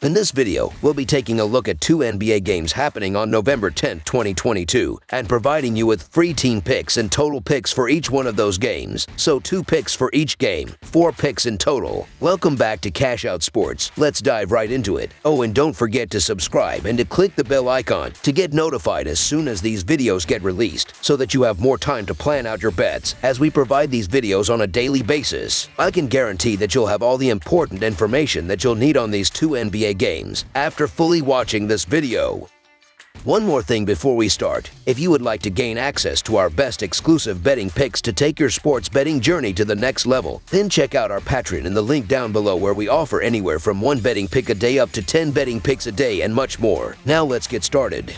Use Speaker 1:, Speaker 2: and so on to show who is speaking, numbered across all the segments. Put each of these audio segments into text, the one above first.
Speaker 1: In this video, we'll be taking a look at 2 NBA games happening on November 10, 2022, and providing you with free team picks and total picks for each one of those games. So 2 picks for each game, 4 picks in total. Welcome back to Cash Out Sports. Let's dive right into it. Oh, and don't forget to subscribe and to click the bell icon to get notified as soon as these videos get released, so that you have more time to plan out your bets as we provide these videos on a daily basis. I can guarantee that you'll have all the important information that you'll need on these 2 NBA games after fully watching this video. One more thing before we start. If you would like to gain access to our best exclusive betting picks to take your sports betting journey to the next level, then check out our Patreon in the link down below, where we offer anywhere from 1 betting pick a day up to 10 betting picks a day and much more. Now let's get started.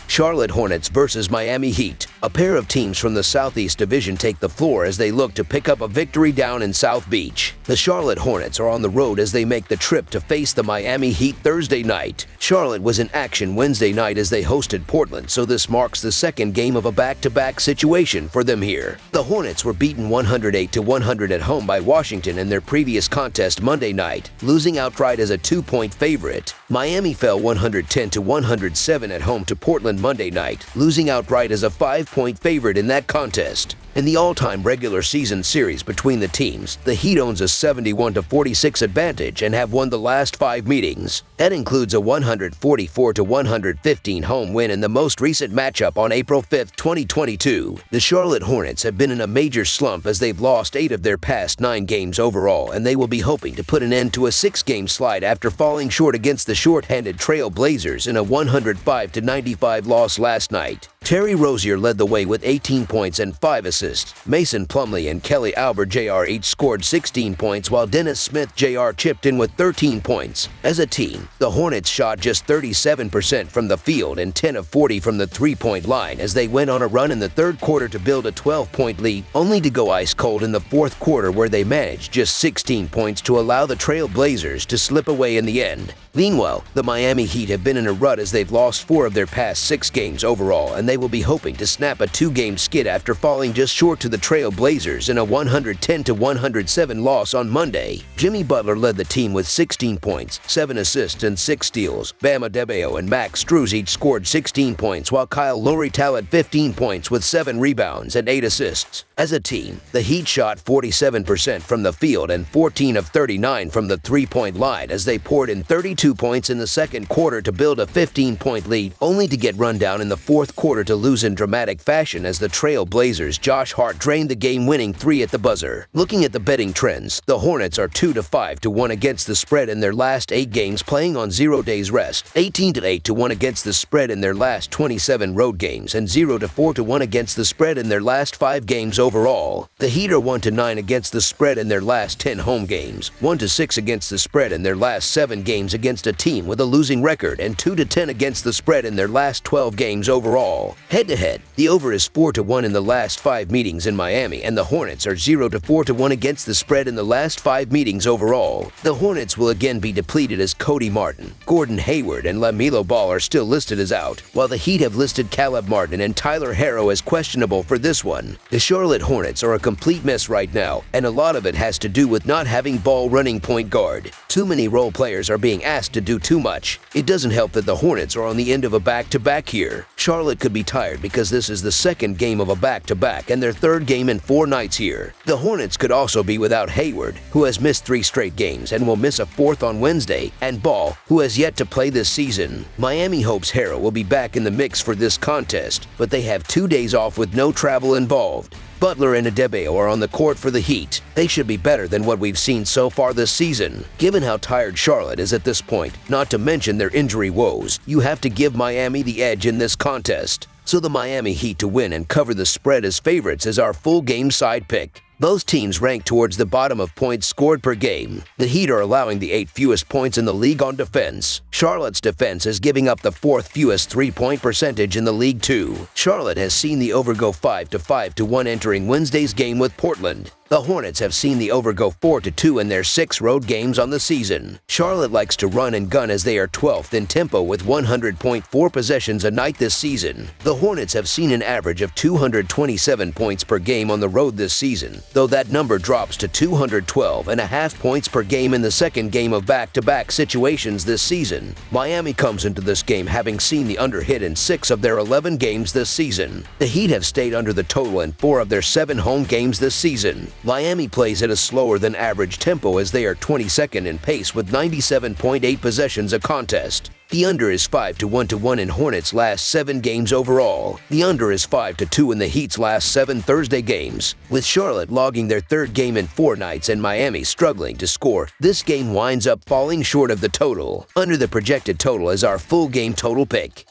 Speaker 1: Charlotte Hornets versus Miami Heat. A pair of teams from the Southeast Division take the floor as they look to pick up a victory down in South Beach. The Charlotte Hornets are on the road as they make the trip to face the Miami Heat Thursday night. Charlotte was in action Wednesday night as they hosted Portland, so this marks the second game of a back-to-back situation for them here. The Hornets were beaten 108-100 at home by Washington in their previous contest Monday night, losing outright as a 2-point favorite. Miami fell 110-107 at home to Portland Monday night, losing outright as a 5-point favorite in that contest. In the all-time regular season series between the teams, the Heat owns a 71-46 advantage and have won the last 5 meetings. That includes a 144-115 home win in the most recent matchup on April 5, 2022. The Charlotte Hornets have been in a major slump as they've lost 8 of their past 9 games overall, and they will be hoping to put an end to a 6-game slide after falling short against the short-handed Trail Blazers in a 105-95 loss last night. Terry Rozier led the way with 18 points and 5 assists. Mason Plumlee and Kelly Oubre Jr. each scored 16 points, while Dennis Smith Jr. chipped in with 13 points. As a team, the Hornets shot just 37% from the field and 10 of 40 from the three-point line as they went on a run in the third quarter to build a 12-point lead, only to go ice cold in the fourth quarter, where they managed just 16 points to allow the Trail Blazers to slip away in the end. Meanwhile, the Miami Heat have been in a rut as they've lost 4 of their past 6 games overall, and they will be hoping to snap a 2-game skid after falling just short to the Trail Blazers in a 110-107 loss on Monday. Jimmy Butler led the team with 16 points, 7 assists, and 6 steals. Bam Adebayo and Max Strus each scored 16 points, while Kyle Lowry tallied 15 points with 7 rebounds and 8 assists. As a team, the Heat shot 47% from the field and 14 of 39 from the three-point line as they poured in 32 points in the second quarter to build a 15-point lead, only to get run down in the fourth quarter to lose in dramatic fashion as the Trail Blazers' Josh Hart drained the game-winning 3 at the buzzer. Looking at the betting trends, the Hornets are 2-5-1 against the spread in their last 8 games playing on 0 days rest, 18-8-1 against the spread in their last 27 road games, and 0-4-1 against the spread in their last 5 games overall. The Heat are 1-9 against the spread in their last 10 home games, 1-6 against the spread in their last 7 games against a team with a losing record, and 2-10 against the spread in their last 12 games overall. Head-to-head, the over is 4-1 in the last 5 meetings in Miami, and the Hornets are 0-4-1 against the spread in the last 5 meetings overall. The Hornets will again be depleted as Cody Martin, Gordon Hayward, and LaMelo Ball are still listed as out, while the Heat have listed Caleb Martin and Tyler Herro as questionable for this one. The Charlotte Hornets are a complete mess right now, and a lot of it has to do with not having ball-running point guard. Too many role players are being asked to do too much. It doesn't help that the Hornets are on the end of a back-to-back here. Charlotte could be tired because this is the second game of a back-to-back and their 3rd game in 4 nights here. The Hornets could also be without Hayward, who has missed 3 straight games and will miss a 4th on Wednesday, and Ball, who has yet to play this season. Miami hopes Herro will be back in the mix for this contest, but they have 2 days off with no travel involved. Butler and Adebayo are on the court for the Heat. They should be better than what we've seen so far this season. Given how tired Charlotte is at this point, not to mention their injury woes, you have to give Miami the edge in this contest. So the Miami Heat to win and cover the spread as favorites is our full game side pick. Both teams rank towards the bottom of points scored per game. The Heat are allowing the 8th fewest points in the league on defense. Charlotte's defense is giving up the 4th fewest three-point percentage in the league too. Charlotte has seen the over go 5-5-1 entering Wednesday's game with Portland. The Hornets have seen the over go 4-2 in their 6 road games on the season. Charlotte likes to run and gun as they are 12th in tempo with 100.4 possessions a night this season. The Hornets have seen an average of 227 points per game on the road this season, though that number drops to 212.5 points per game in the second game of back-to-back situations this season. Miami comes into this game having seen the under hit in 6 of their 11 games this season. The Heat have stayed under the total in 4 of their 7 home games this season. Miami plays at a slower than average tempo as they are 22nd in pace with 97.8 possessions a contest. The under is 5-1 in Hornets' last 7 games overall. The under is 5-2 in the Heat's last 7 Thursday games. With Charlotte logging their 3rd game in 4 nights and Miami struggling to score, this game winds up falling short of the total. Under the projected total is our full game total pick.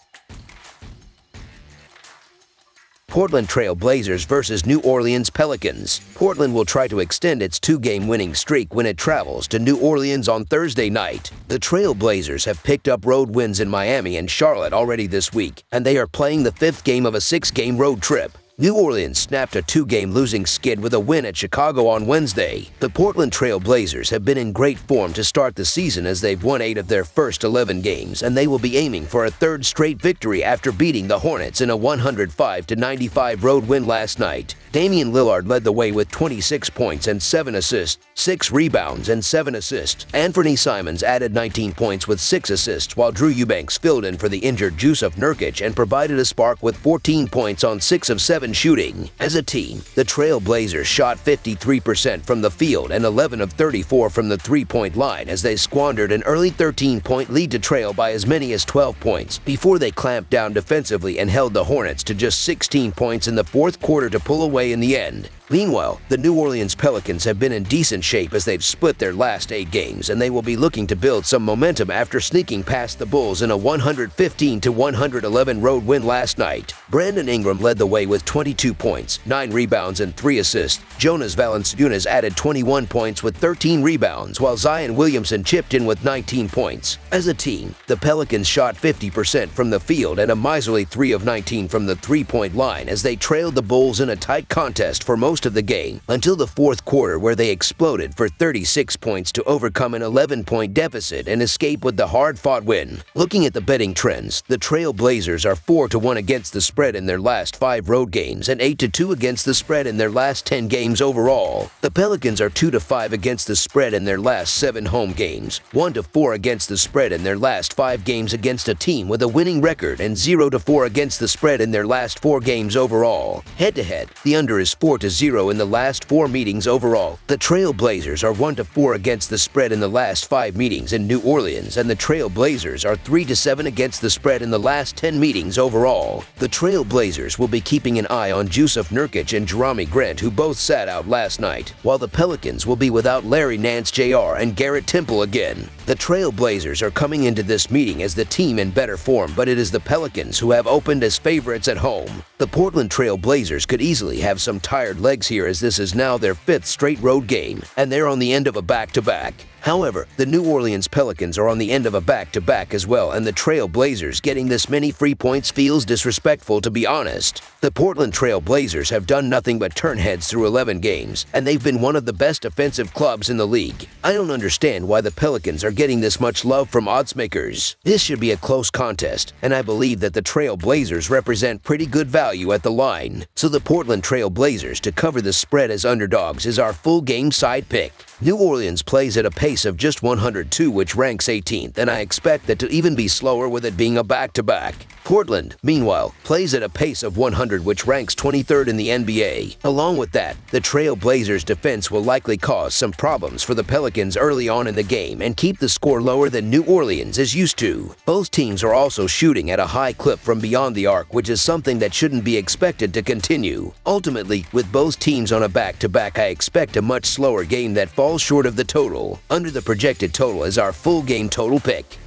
Speaker 1: Portland Trail Blazers versus New Orleans Pelicans. Portland will try to extend its 2-game winning streak when it travels to New Orleans on Thursday night. The Trail Blazers have picked up road wins in Miami and Charlotte already this week, and they are playing the 5th game of a 6-game road trip. New Orleans snapped a 2-game losing skid with a win at Chicago on Wednesday. The Portland Trail Blazers have been in great form to start the season as they've won 8 of their first 11 games, and they will be aiming for a 3rd straight victory after beating the Hornets in a 105-95 road win last night. Damian Lillard led the way with 26 points and 7 assists, 6 rebounds and 7 assists. Anthony Simons added 19 points with 6 assists, while Drew Eubanks filled in for the injured Jusuf Nurkic and provided a spark with 14 points on 6 of 7 shooting. As a team, the Trail Blazers shot 53% from the field and 11 of 34 from the 3-point line as they squandered an early 13-point lead to trail by as many as 12 points before they clamped down defensively and held the Hornets to just 16 points in the 4th quarter to pull away in the end. Meanwhile, the New Orleans Pelicans have been in decent shape as they've split their last 8 games, and they will be looking to build some momentum after sneaking past the Bulls in a 115-111 road win last night. Brandon Ingram led the way with 22 points, 9 rebounds, and 3 assists. Jonas Valanciunas added 21 points with 13 rebounds, while Zion Williamson chipped in with 19 points. As a team, the Pelicans shot 50% from the field and a miserly 3 of 19 from the 3-point line as they trailed the Bulls in a tight contest for most of the game until the 4th quarter, where they exploded for 36 points to overcome an 11-point deficit and escape with the hard-fought win. Looking at the betting trends, the Trail Blazers are 4-1 against the spread in their last 5 road games and 8-2 against the spread in their last 10 games overall. The Pelicans are 2-5 against the spread in their last 7 home games, 1-4 against the spread in their last 5 games against a team with a winning record, and 0-4 against the spread in their last 4 games overall. Head-to-head, the under is 4-0 in the last 4 meetings overall. The Trail Blazers are 1-4 against the spread in the last 5 meetings in New Orleans, and the Trail Blazers are 3-7 against the spread in the last 10 meetings overall. The Trail Blazers will be keeping an eye on Jusuf Nurkic and Jerami Grant, who both sat out last night, while the Pelicans will be without Larry Nance Jr. and Garrett Temple again. The Trail Blazers are coming into this meeting as the team in better form, but it is the Pelicans who have opened as favorites at home. The Portland Trail Blazers could easily have some tired legs here, as this is now their 5th straight road game, and they're on the end of a back-to-back. However, the New Orleans Pelicans are on the end of a back-to-back as well, and the Trail Blazers getting this many free points feels disrespectful, to be honest. The Portland Trail Blazers have done nothing but turn heads through 11 games, and they've been one of the best offensive clubs in the league. I don't understand why the Pelicans are getting this much love from oddsmakers. This should be a close contest, and I believe that the Trail Blazers represent pretty good value at the line. So the Portland Trail Blazers to cover the spread as underdogs is our full game side pick. New Orleans plays at a pace of just 102, which ranks 18th, and I expect that to even be slower with it being a back-to-back. Portland, meanwhile, plays at a pace of 100, which ranks 23rd in the NBA. Along with that, the Trail Blazers defense will likely cause some problems for the Pelicans early on in the game and keep the score lower than New Orleans is used to. Both teams are also shooting at a high clip from beyond the arc, which is something that shouldn't be expected to continue. Ultimately, with both teams on a back-to-back, I expect a much slower game that falls short of the total. Under the projected total is our full game total pick.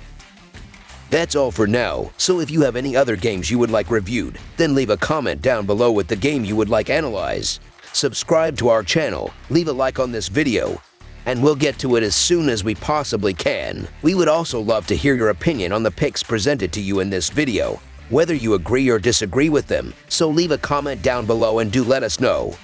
Speaker 1: That's all for now, so if you have any other games you would like reviewed, then leave a comment down below with the game you would like analyzed. Subscribe to our channel, leave a like on this video, and we'll get to it as soon as we possibly can. We would also love to hear your opinion on the picks presented to you in this video, whether you agree or disagree with them, so leave a comment down below and do let us know.